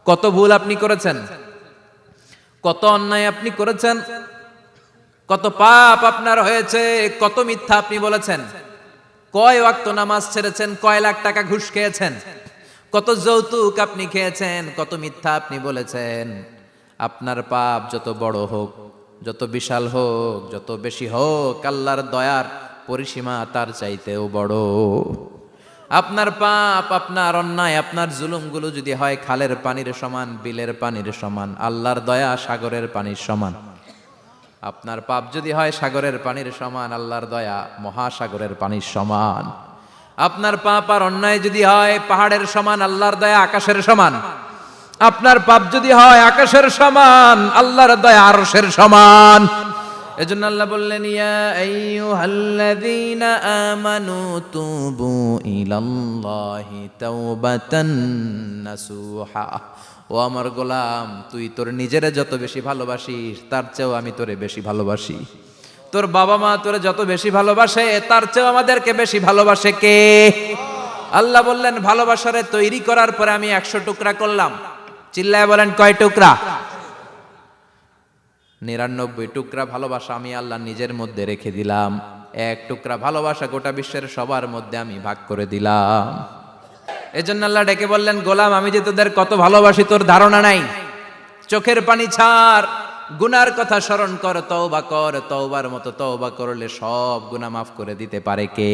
কত ভুল আপনি করেছেন, কত অন্যায় আপনি করেছেন, কত পাপ আপনার হয়েছে, কত মিথ্যা আপনি বলেছেন, কয় ওয়াক্ত নামাজ ছেড়েছেন, কয় লাখ টাকা ঘুষ খেয়েছেন, কত যৌতুক আপনি খেয়েছেন, কত মিথ্যা আপনি বলেছেন। আপনার পাপ যত বড় হোক, যত বিশাল হোক, যত বেশি হোক, আল্লাহর দয়ার পরিসীমা তার চাইতেও বড়। আপনার পাপ, আপনার অন্যায়, আপনার জুলুমগুলো যদি হয় খালের পানির সমান, বিলের পানির সমান, আল্লাহর দয়া সাগরের পানির সমান। আপনার পাপ যদি হয় সাগরের পানির সমান, আল্লাহর দয়া মহাসাগরের পানির সমান। আপনার পাপ আর অন্যায় যদি হয় পাহাড়ের সমান, আল্লাহর দয়া আকাশের সমান। আপনার পাপ যদি হয় আকাশের সমান, আল্লাহর দয়া আরশের সমান। এজন্য আল্লাহ বললেন, ইয়া আইয়ুহাল্লাযীনা আমানু তুবু ইলাল্লাহি তাওবাতান নাসুহা। ও আমার গোলাম, তুই তোর নিজেরে যত বেশি ভালোবাসিস তার চেয়েও আমি তোরে বেশি ভালোবাসি। তোর বাবা মা তোরে যত বেশি ভালোবাসে তার চেয়েও আমাদেরকে বেশি ভালোবাসে কে? আল্লাহ বললেন, ভালোবাসারে তৈরি করার পরে আমি 100 টুকরা করলাম। চিল্লায় বলেন, কয় টুকরা? 99 টুকরা ভালোবাসা আমি আল্লাহ নিজের মধ্যে রেখে দিলাম। 1 টুকরা ভালোবাসা গোটা বিশ্বের সবার মধ্যে আমি ভাগ করে দিলাম। এজন্য আল্লাহ ডেকে বললেন, গোলাম আমি যে তোদের কত ভালোবাসি তোর ধারণা নাই। চোখের পানি ছাড়, গুনার কথা স্মরণ কর, তওবা কর। তওবার মতো তওবা করলে সব গুনাহ মাফ করে দিতে পারে কে?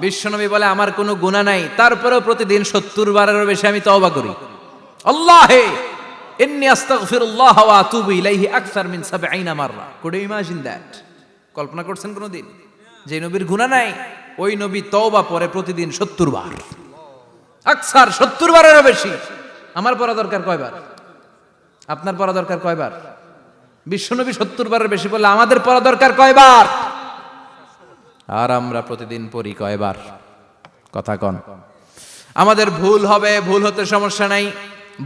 বিশ্বনবী বলে, আমার কোনো গুনাহ নাই, তারপরেও প্রতিদিন 70 বারেরও বেশি আমি তওবা করি। আল্লাহে ইন্নী আস্তাগফিরুল্লাহ ওয়া আতুবু ইলাইহি আকসার মিন 70 মাররা। Could you imagine that? কল্পনা করছেন কোনদিন যে নবীর গুনাহ নাই, ওই নবী তওবা পড়ে প্রতিদিন 70 বার, আকসার 70 বারেরও বেশি। আমার পড়া দরকার কয়বার? আপনার পড়া দরকার কয়বার? বিশ্বনবী 70 বারের বেশি বললে আমাদের পড়া দরকার কয়বার? আর আমরা প্রতিদিন পড়ি কয়বার? কথা কন। আমাদের ভুল হবে, ভুল হতে সমস্যা নাই,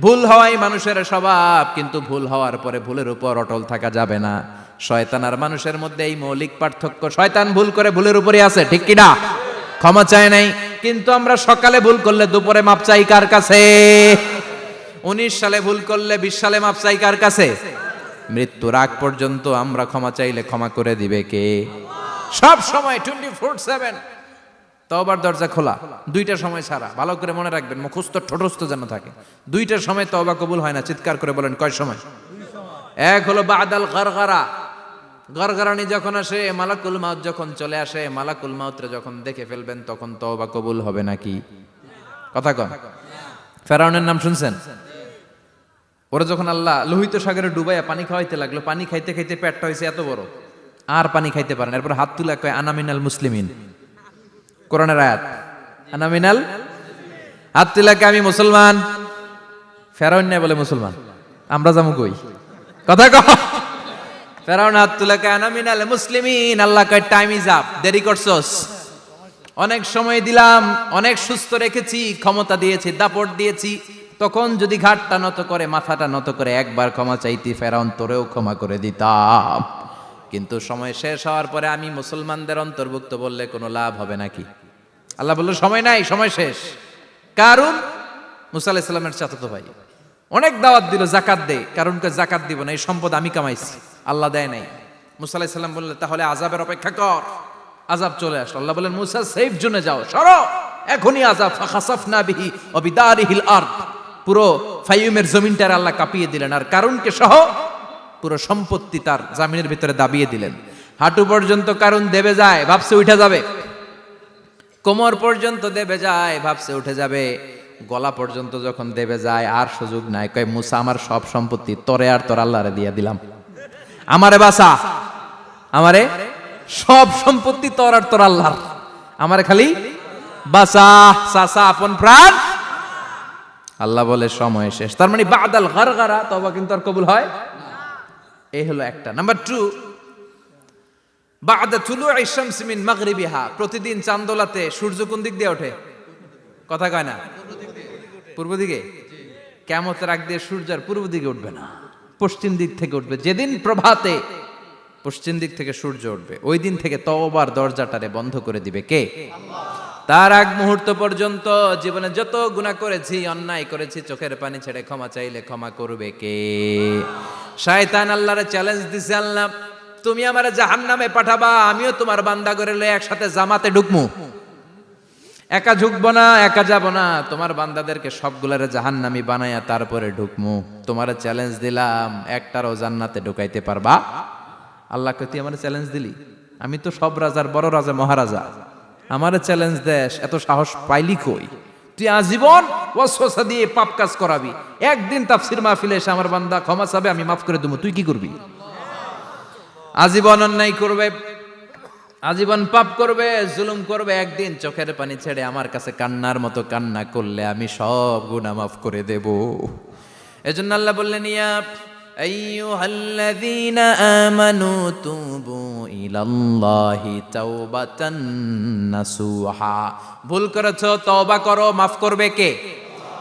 ভুল হওয়াই মানুষের স্বভাব, কিন্তু ভুল হওয়ার পরে ভুলের উপর অটল থাকা যাবে না। শয়তান আর মানুষের মধ্যে এই মৌলিক পার্থক্য। শয়তান ভুল করে ভুলের উপরই আছে, ঠিক কি না? ক্ষমা চায় নাই, কিন্তু আমরা সকালে ভুল করলে দুপুরে মাপ চাই কার কাছে? 19 সালে ভুল করলে 20 সালে মাপ চাই কার কাছে? মৃত্যুর আগ পর্যন্ত আমরা ক্ষমা চাইলে ক্ষমা করে দিবে কে? সব সময় 24/7 তওবার দরজা খোলা, 2টার সময় ছাড়া। ভালো করে মনে রাখবেন, মুখস্থ ঠোঁটস্থ যেন থাকে। 2টার সময় তওবা কবুল হয় না। চিৎকার করে বলেন, কয় সময়? এক হলো বাদাল গারগারা, গরগরানি যখন আসে, মালাকুল মাউত যখন চলে আসে, মালাকুল মাউতরে যখন দেখে ফেলবেন তখন তওবা কবুল হবে নাকি? কথা কন। ফেরাউনের নাম শুনছেন? ওরা যখন আল্লাহ লোহিত সাগরে ডুবাইয়া পানি খাওয়াইতে লাগলো, পানি খাইতে খাইতে পেটটা হয়েছে এত বড়, আর পানি খাইতে পারেন। এরপর হাত তুলে কয়, আনা মিনাল মুসলিমিন। কোরআনের আয়াত, আনা মিনাল, হাত তুলে কয় আমি মুসলমান। ফেরাউন না বলে মুসলমান, আমরা যাবো কই? কথা কন। ফেরাউন হাত তুলে কয় আনা মিনাল মুসলিমিন। আল্লাহ কয়, টাইম ইজ আপ, দেরি করছস। অনেক সময় দিলাম, অনেক সুস্থ রেখেছি, ক্ষমতা দিয়েছি, দাপট দিয়েছি, তখন যদি ঘাটটা নত করে, মাথাটা নত করে একবার ক্ষমা চাইতি, ফেরাউন তোরেও ক্ষমা করে দিতাম। কিন্তু সময় শেষ হওয়ার পরে আমি মুসলমানদের অন্তর্ভুক্ত বললে কোনো লাভ হবে নাকি? আল্লাহ বলল, সময় নাই, সময় শেষ। কারণ মুসা আলাইহিস সালামের চাচাতো ভাই অনেক দাওয়াত দিল, জাকাত দে। কারণকে জাকাত দিব না, এই সম্পদ আমি কামাইছি, আল্লাহ দেয় নাই। মুসা আলাইহিস সালাম বললেন, তাহলে আযাবের অপেক্ষা কর। আযাব চলে আসলো। আল্লাহ বলেন, মুসা সেফ জোনে যাও, সরো, এখনই আযাব। ফাখাসাফনা বিহি ওয়া বিদারিহিল আরদ। পুরো ফাইয়ুমের জমিনটার আল্লাহ কাঁপিয়ে দিলেন, আর কারুনকে সহ পুরো সম্পত্তি তার জামিনের ভিতরে দাবিয়ে দিলেন। হাঁটু পর্যন্ত কারুন দেবে যায়, ভাবছে উঠে যাবে। কোমর পর্যন্ত দেবে যায়, ভাবছে উঠে যাবে। গলা পর্যন্ত যখন দেবে যায়, আর সুযোগ নাই। কয়, মুসা আমার সব সম্পত্তি তোরে আর তোর আল্লাহরে দিয়ে দিলাম, আমারে বাঁচা, আমারে সব সম্পত্তি তোর আর তোর আল্লাহর, আমারে খালি বাঁচা, চাচা আপন প্রাণ। আল্লাহ বলে, সময় শেষ। তার মানে বাদাল গারগারা তওবা কিন্তু আর কবুল হয়। এই হলো একটা। নাম্বার 2, বাদা তুলুই শামসি মিন মাগরিবিহা। প্রতিদিন চাঁদোলাতে সূর্য কোন দিক দিয়ে ওঠে? কথা কয় না? পূর্ব দিকে। কিয়ামতের আগ দিয়ে সূর্য আর পূর্ব দিকে উঠবে না, পশ্চিম দিক থেকে উঠবে। যেদিন প্রভাতে পশ্চিম দিক থেকে সূর্য উঠবে, ওই দিন থেকে তওবার দরজাটারে বন্ধ করে দিবে কে? আল্লাহ। তার আগ মুহূর্ত পর্যন্ত জীবনে যত গুনাহ করেছি, অন্যায় করেছি, চোখের পানি ছেড়ে ক্ষমা চাইলে ক্ষমা করবে কে? শয়তান আল্লাহরে চ্যালেঞ্জ দিছে, আল্লাহ তুমি আমারে জাহান্নামে পাঠাবা, আমিও তোমার বান্দা করে লয়ে একসাথে জামাতে ঢুকমু। একা ঢুকবো না, একা যাব না, তোমার বান্দাদেরকে সবগুলারে জাহান্নামী বানায়া তারপরে ঢুকমু। তোমারে চ্যালেঞ্জ দিলাম, একটারও জান্নাতে ঢুকাইতে পারবা? আল্লাহকে তুই আমার চ্যালেঞ্জ দিলি? আমি তো সব রাজার বড় রাজা, মহারাজা, আমার চ্যালেঞ্জ দেশ, এত সাহস পাইলি কই? তুই আজীবন ওয়াসওয়াসা দিয়ে পাপ কাজ করাবি, একদিন তাফসীর মাহফিলে এসে আমার বান্দা ক্ষমা চাবে, আমি মাফ করে দেবো, তুই কি করবি? আজীবন অন্যায় করবে, আজীবন পাপ করবে, জুলুম করবে, একদিন চোখের পানি ছেড়ে আমার কাছে কান্নার মতো কান্না করলে আমি সব গুনাহ মাফ করে দেব। এজন্য আল্লাহ বললেন, ইয়া আইয়ুহাল্লাযীনা আমানু তুবু ইলাল্লাহি তাওবাতান নাসুহা। ভুল করেছো, তওবা করো, মাফ করবে কে?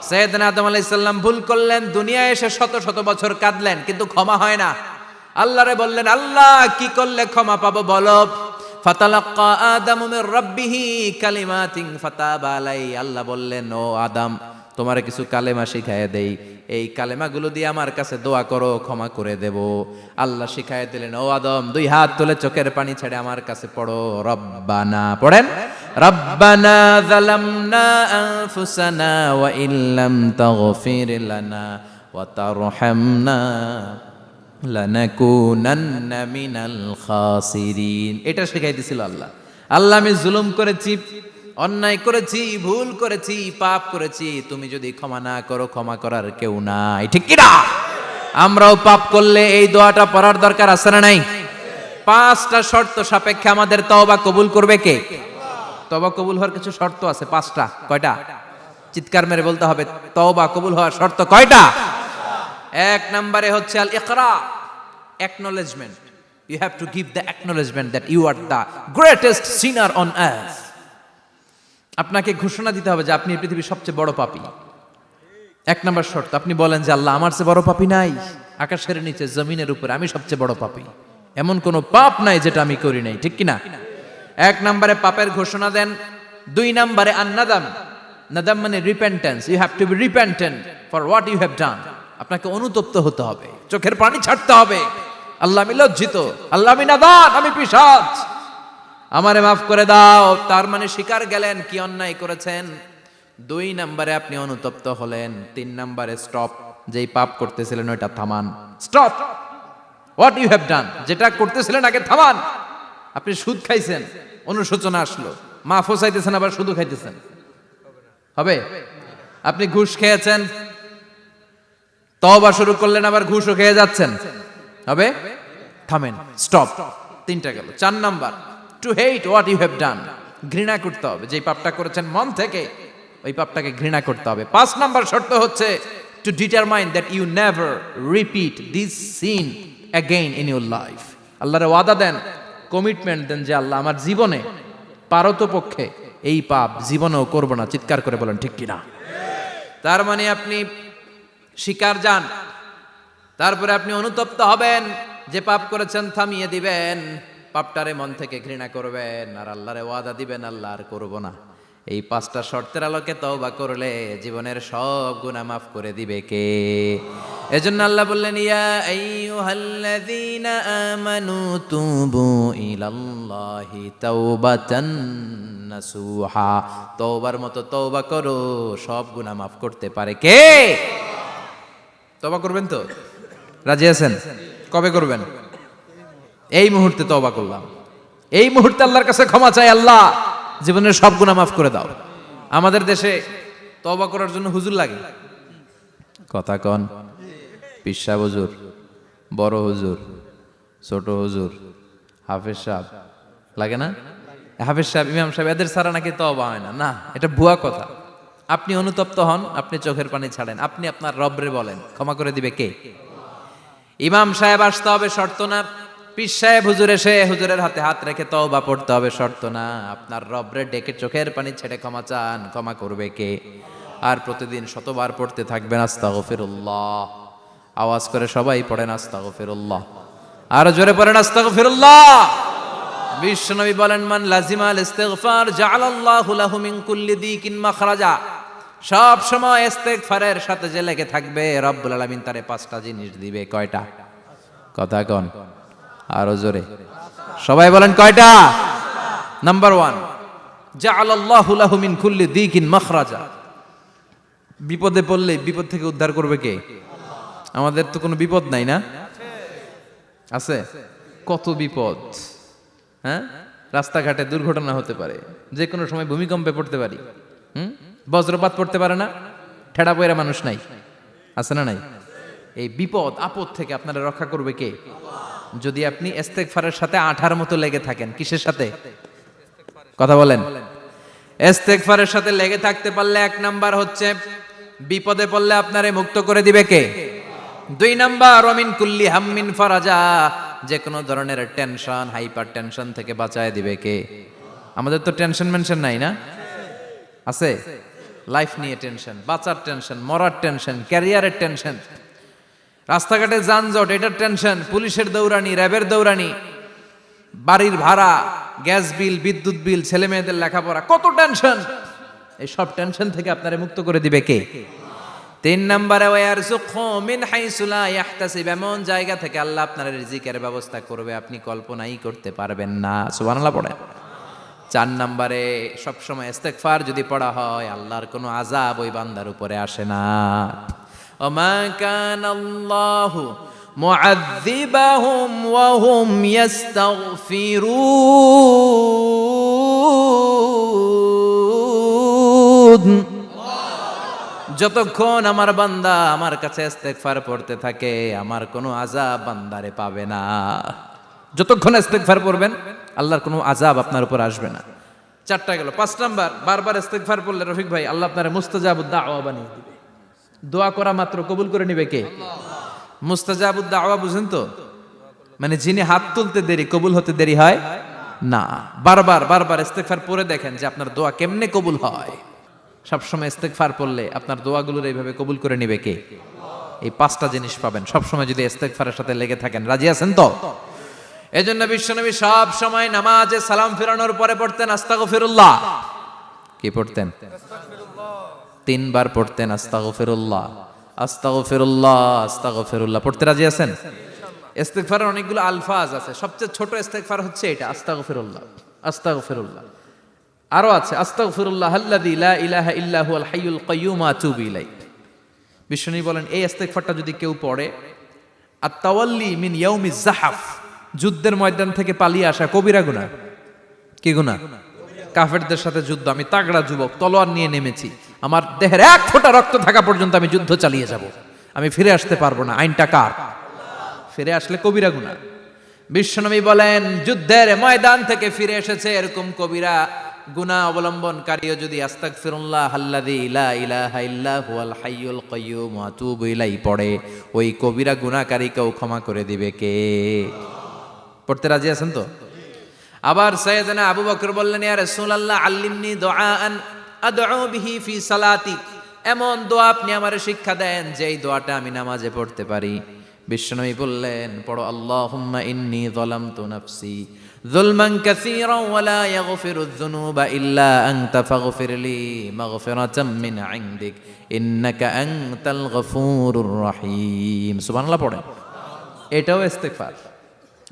সাইয়েদনা আদম আলাইহিস সালাম ভুল করলেন, দুনিয়ায় এসে শত শত বছর কাঁদলেন, কিন্তু ক্ষমা হয় না। আল্লাহরে বললেন, আল্লাহ কি করলে ক্ষমা পাবো বলো? ফাতালাক্কা আদামু মির রাব্বিহি কালিমাতিন ফাতাবা আলাইহি। আল্লাহ বললেন, ও আদম, তোমারে কিছু কালেমা শিখায় দেই, এই কালেমাগুলো দিয়ে আমার কাছে দোয়া করো, ক্ষমা করে দেব। আল্লাহ শিখায় দিলেন, ও আদম, দুই হাত তুলে চোখের পানি ছেড়ে আমার কাছে পড়ো, রব্বানা, পড়েন, রব্বানা যালামনা আনফুসানা ওয়া ইল্লাম তাগফির লানা ওয়া তারহামনা লানাকুনান্না মিনাল খাসিরিন। এটা শিখাই দিছিল আল্লাহ। আল্লাহ, আমি জুলুম করেছি, অন্যায় করেছি, ভুল করেছি, পাপ করেছি, তুমি যদি ক্ষমা না করো, ক্ষমা করার কেউ নাই, ঠিক কি না? আমরাও পাপ করলে এই দোয়াটা পড়ার দরকার আছে না নাই? 5টা শর্ত সাপেক্ষে আমাদের তওবা কবুল করবে কে? তওবা কবুল হওয়ার কিছু শর্ত আছে, 5টা। কয়টা? চিৎকার মেরে বলতে হবে, তওবা কবুল হওয়ার শর্ত কয়টা? 1 নম্বরে হচ্ছে আল ইকরা, acknowledgement. You have to give the acknowledgement that you are the greatest sinner on earth. আপনাকে ঘোষণা দিতে হবে যে আপনি এই পৃথিবীর সবচেয়ে বড় পাপী। 1 নম্বর শর্ত, আপনি বলেন যে আল্লাহ, আমার চেয়ে বড় পাপী নাই, আকাশের নিচে জমিনের উপরে আমি সবচেয়ে বড় পাপী, এমন কোনো পাপ নাই যেটা আমি করি নাই, ঠিক কি না? 1 নম্বরে পাপের ঘোষণা দেন। 2 নম্বরে আন-নাদাম, নাদাম মানে repentance. You have to be repentant for what you have done. আপনাকে অনুতপ্ত হতে হবে, চোখের পানি ছাড়তে হবে, আল্লাহ আমি লজ্জিত, আল্লাহ আমি নাদান, আমি পিশাচ, আমারে মাফ করে দাও। তার মানে স্বীকার গেলেন কি অন্যায় করেছেন। 2 নম্বরে আপনি অনুতপ্ত হলেন। 3 নম্বরে স্টপ, যেই পাপ করতেছিলেন ওইটা থামান, stop what you have done, যেটা করতেছিলেন আগে থামান। আপনি সুদ খাইছেন, অনুশোচনা আসলো, মাফও চাইতেছেন, আবার সুদও খাইতেছেন, হবে? আপনি ঘুষ খেয়েছেন, তওবা শুরু করলেন, আবার ঘুষও খেয়ে যাচ্ছেন, হবে? থামেন, স্টপ। 3টা গেল। 4 number, to hate what you have done, ঘৃণা করতে হবে, যেই পাপটা করেছেন মন থেকে ওই পাপটাকে ঘৃণা করতে হবে। 5 নাম্বার শর্ত হচ্ছে to determine that you never repeat this sin again in your life. আল্লাহর ওয়াদা দেন, কমিটমেন্ট দেন যে আল্লাহ আমার জীবনে পারতপক্ষে এই পাপ জীবনেও করব না। চিৎকার করে বলেন ঠিক কিনা? তার মানে আপনি স্বীকার যান, তারপরে আপনি অনুতপ্ত হবেন, যে পাপ করেছেন থামিয়ে দিবেন, পাপটারে মন থেকে ঘৃণা করবেন, আর আল্লাহরে ওয়াদা দিবেন আল্লাহ আর করব না। এই 5টা শর্তের আলোকে তওবা করলে জীবনের সব গুনাহ মাফ করে দিবে কে? এজন্য আল্লাহ বললেন, ইয়া আইয়ুহাল্লাযীনা আমানু তুবু ইলাল্লাহি তাওবাতান নাসুহা। তওবার মতো তওবা করো, সব গুনাহ মাফ করতে পারে কে? তওবা করবেন তো? রাজি আছেন? কবে করবেন? এই মুহূর্তে তওবা করলাম, এই মুহূর্তে আল্লাহর কাছে ক্ষমা চাই, আল্লাহ জীবনের সব গুনাহ মাফ করে দাও। আমাদের দেশে তওবা করার জন্য হুজুর লাগে, কথা কন, পীর সাহেব হুজুর, বড় হুজুর, ছোট হুজুর, হাফেজ সাহেব লাগে না? হাফেজ সাহেব, ইমাম সাহেব, এদের ছাড়া নাকি তওবা হয় না। না, এটা ভুয়া কথা। আপনি অনুতপ্ত হন, আপনি চোখের পানি ছাড়েন, আপনি আপনার রবরে বলেন, ক্ষমা করে দিবে কে? ইমাম সাহেব আসতে হবে শর্ত না, পীর সাহেব হুজুর এসে হুজুরের হাতে হাত রেখে তওবা পড়তে হবে শর্ত না। আপনার রবরে ডেকে চোখের পানি ছেড়ে ক্ষমা চান, ক্ষমা করবে কে? আর প্রতিদিন শতবার পড়তে থাকবেন আস্তাগফিরুল্লাহ। আওয়াজ করে সবাই পড়েন আস্তাগফিরুল্লাহ, আর জোরে পড়েন আস্তাগফিরুল্লাহ। বিশ্বনবী বলেন, মান লাজিমাল ইস্তিগফার জাআলাল্লাহু লাহু মিন কুল্লি দিকিন মাখরাজা। সব সময় ইস্তিগফারের সাথে যে লেগে থাকবে, রব্বুল আলামিন তারে 5টা জিনিস দিবে। কয়টা? কথা কোন, আরো জোরে সবাই বলেন কয়টা? নাম্বার 1, জাআলাল্লাহু লাহু মিন কুল্লি দিকিন মাখরাজা। বিপদে পড়লে বিপদ থেকে উদ্ধার করবে কে? আমাদের তো কোনো বিপদ নাই না? আছে? কত বিপদ, হ্যাঁ? রাস্তাঘাটে দুর্ঘটনা হতে পারে, যে কোনো সময় ভূমিকম্পে পড়তে পারি, বজ্রপাত পড়তে পারে না, ঠেড়া পয়রা মানুষ নাই, আছে না নাই? এই বিপদ আপদ থেকে আপনারা রক্ষা করবে কে? যদি আপনি ইস্তেগফারের সাথে আঠার মতো লেগে থাকেন। কিসের সাথে? কথা বলেন। ইস্তেগফারের সাথে লেগে থাকতে পারলে 1 নাম্বার হচ্ছে বিপদে পড়লে আপনারে মুক্ত করে দিবে কে? 2 নাম্বার ওমিন কুল্লি হাম্মিন ফারাজা, যে কোনো ধরনের টেনশন, হাইপার টেনশন থেকে বাঁচায় দিবে কে? আমাদের তো টেনশন মেনশন নাই না? আছে? লাইফ নিয়ে টেনশন, বাঁচার টেনশন, মরার টেনশন, ক্যারিয়ারের টেনশন, রাস্তাঘাটে যানজট এটার টেনশন, পুলিশের দৌড়ানি, র্যাবের দৌড়ানি, বাড়ির ভাড়া, গ্যাস বিল, বিদ্যুৎ বিল, ছেলে মেয়েদের লেখাপড়া, কত টেনশন। এই সব টেনশন থেকে আপনারে মুক্ত করে দিবে কে? 3 নম্বরে ওয়ারযুকহু মিন হাইসু লা ইয়াহতাসিব, এমন জায়গা থেকে আল্লাহ আপনার রিজিকের ব্যবস্থা করবে আপনি কল্পনাই করতে পারবেন না। সুবহানাল্লাহ পড়েন। 4 নম্বরে সবসময় ইস্তেগফার যদি পড়া হয়, আল্লাহর কোনো আযাব ওই বান্দার উপরে আসে না। ওমা কানাল্লাহু মুআযযিবাহুম ওয়া হুম ইস্তাগফিরুন। যতক্ষণ আমার বান্দা আমার কাছে ইস্তেগফার পড়তে থাকে, আমার কোনো আযাব বান্দারে পাবে না। যতক্ষণ ইস্তেগফার পড়বেন, আল্লাহর কোনো আযাব আপনার উপর আসবে না। 4টা গেল। 5 নাম্বার, বারবার ইস্তেগফার পড়লে রফিক ভাই আল্লাহ আপনার মুস্তাজাবুদ দাওয়া বানিয়ে দিবে। দোয়া করা মাত্র কবুল করে নিবে কে? মুস্তাজাবুদ দাওয়া বুঝেন তো? মানে যিনি হাত তুলতে দেরি, কবুল হতে দেরি হয় না। বারবার বারবার ইস্তেগফার পড়ে দেখেন যে আপনার দোয়া কেমনে কবুল হয়। সবসময় ইস্তেগফার পড়লে আপনার দোয়াগুলোর এইভাবে কবুল করে নিবে কে? এই 5টা জিনিস পাবেন সবসময় যদি ইস্তেগফারের সাথে লেগে থাকেন। রাজি আছেন তো? এজন্য বিশ্বনবী সব সময় নামাজে সালাম ফিরানোর পরে পড়তেন আস্তাগফিরুল্লাহ। কি পড়তেন? 3 বার পড়তেন আস্তাগফিরুল্লাহ, আস্তাগফিরুল্লাহ, আস্তাগফিরুল্লাহ। পড়তে রাজি আছেন? ইস্তেগফারের অনেকগুলো আলফাজ আছে, সবচেয়ে ছোট ইস্তেগফার হচ্ছে এটা, আস্তাগফিরুল্লাহ, আস্তাগফিরুল্লাহ। আরো আছে আস্তাগফিরুল্লাহ আল্লাযী লা ইলাহা ইল্লা হুয়াল হাইয়ুল কাইয়্যুম ওয়া আতুবু ইলাইহি। বিশ্বনবী বলেন এই ইস্তেগফারটা যদি কেউ পড়ে, আত-তাওয়াল্লি মিন ইয়াউমিজ যাহাফ, যুদ্ধের ময়দান থেকে পালিয়ে আসা কবিরা গুনাহ। কি গুনাহ? কাফেরদের সাথে যুদ্ধ, আমি তাগড়া যুবক, তলোয়ার নিয়ে নেমেছি, আমার দেহের 1 ফোঁটা রক্ত থাকা পর্যন্ত আমি যুদ্ধ চালিয়ে যাব, আমি ফিরে আসতে পারবো না। আইনটা কার? ফিরে আসলে কবিরা গুনাহ। বিশ্বনবী বলেন যুদ্ধের ময়দান থেকে ফিরে এসেছে এরকম কবিরা গুনাহ অবলম্বনকারীও যদি আস্তাগফিরুল্লাহ আল্লাযী লা ইলাহা ইল্লা হুয়াল হাইয়ুল কাইয়্যুম ওয়া আতুবু ইলাইহি পড়ে, ওই কবিরা গুনাহকারীকেও ক্ষমা করে দিবে কে? পড়তে রাজি আছেন তো? আবার সাইয়েদনা আবু বকর বললেন, ইয়া রাসূলুল্লাহ আল্লিমনি দুআআন আদউ বিহি ফি সালাতি, এমন দোয়া আপনি আমারে শিক্ষা দেন যেই দোয়াটা আমি নামাজে পড়তে পারি। বিশ্বনবী বললেন পড়ো, আল্লাহুম্মা ইন্নী যালামতু নাফসি যুলমান কাসীরান ওয়া লা ইয়াগফিরুয যুনুবা ইল্লা আনতা ফাগফিরলি মাগফিরাতাম মিন ইনদিক ইন্নাকা আনতাল গফুরুর রহিম। সুবহানাল্লাহ পড়েন। এটাও ইস্তেগফার।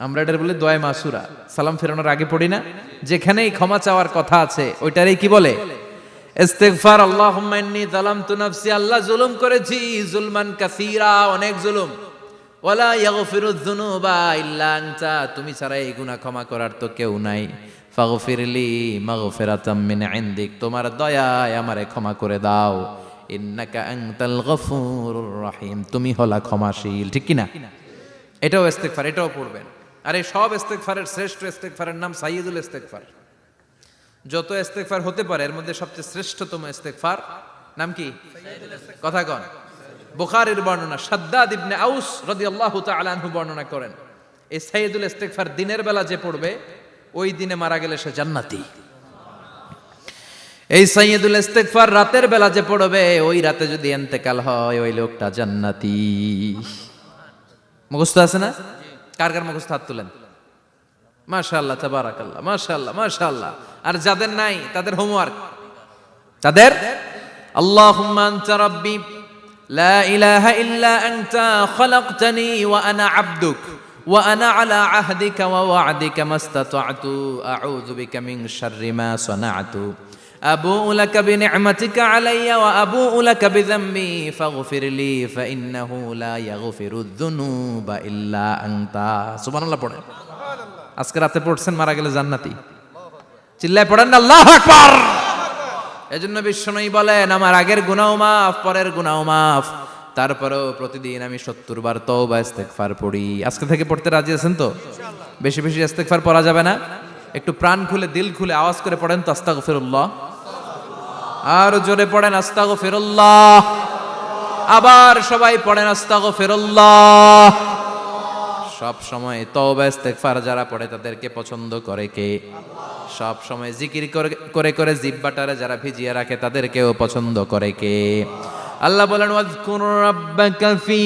আমরা এটার বলে দোয়া মাসুরা, সালাম ফেরানোর আগে পড়ি না? যেখানেই ক্ষমা চাওয়ার কথা আছে ওইটারই কি বলে? ইস্তেগফার। আল্লাহুম্মা ইন্নী যালামতু নাফসি, আল্লাহ জুলুম করেছি, যুলমান কাসীরা, অনেক জুলুম, ওয়ালা ইয়াগফিরুয যুনুবা ইল্লা আনতা, তুমি ছাড়া এই গুনাহ ক্ষমা করার তো কেউ নাই। ফাগফিরলি মাগফিরাতাম মিন ইনদিক, তোমার দয়ায় আমারে ক্ষমা করে দাও। ইন্নাকা আনতাল গফুরুর রহিম, তুমি হলা ক্ষমাশীল। ঠিক কি না? এটাও ইস্তেগফার, এটাও পড়বেন। আর এই সব ইস্তেগফারের শ্রেষ্ঠ ইস্তেগফারের নাম সাইয়্যিদুল ইস্তেগফার। যত ইস্তেগফার হতে পারে এর মধ্যে সবচেয়ে শ্রেষ্ঠতম ইস্তেগফার নাম কি? কথা কন। বুখারীর বর্ণনা, শাদ্দাদ ইবনে আউস রাদিয়াল্লাহু তাআলা আনহু বর্ণনা করেন, এই সাইয়্যিদুল ইস্তেগফার দিনের বেলা যে পড়বে ওই দিনে মারা গেলে সে জান্নাতি। এই সাইয়্যিদুল ইস্তেগফার রাতের বেলা যে পড়বে ওই রাতে যদি ইন্তেকাল হয় ওই লোকটা জান্নাতি। মুখস্থ আছে না? কার কার মুখস্থ? হাত তুলেন। মাশাআল্লাহ, তাবারাকাল্লাহ, মাশাআল্লাহ, মাশাআল্লাহ। আর যাদের নাই তাদের হোমওয়ার্ক, তাদের আল্লাহুম্মা আনতা রাব্বি লা ইলাহা ইল্লা আনতা খালাকতানি ওয়া আনা আবদুক ওয়া আনা আলা আহদিকা ওয়া ওয়া'দিকা মাস্তাতা'তু আউযু বিকা মিন শাররি মা সানা'তু আবুউ লাকা বিনি'মাতিকা আলাইয়া ওয়া আবুউ লাকা বিযামবি ফাগফির লি ফাইন্নাহু লা ইয়াগফিরুয যুনুবা ইল্লা আনতা। সুবহানাল্লাহ পড়েন। আজকে রাতে পড়ছেন, মারা গেলে জান্নাতি। চিল্লায় পড়েন না আল্লাহু আকবার। এজন্য বিশ্বনবী বলেন, আমার আগের গুনাহ মাফ, পরের গুনাহ মাফ, তারপরেও প্রতিদিন আমি 70 বার তওবা ইস্তেগফার পড়ি। আজকে থেকে পড়তে রাজি আছেন তো? বেশি বেশি ইস্তেগফার পড়া যাবে না? একটু প্রাণ খুলে, দিল খুলে আওয়াজ করে পড়েন তো আস্তাগফিরুল্লাহ। আর জোরে পড়েন আস্তাগফিরুল্লাহ। আবার সবাই পড়েন আস্তাগফিরুল্লাহ। সব সময় তওবা ইস্তেগফার যারা পড়ে তাদেরকে পছন্দ করে কে? সব সময় জিকির করে করে জিহ্বাটারে যারা ভিজিয়ে রাখে তাদেরকেও পছন্দ করে কে? আল্লাহ বলেন, ওয়াজকুর রাব্বাকা ফি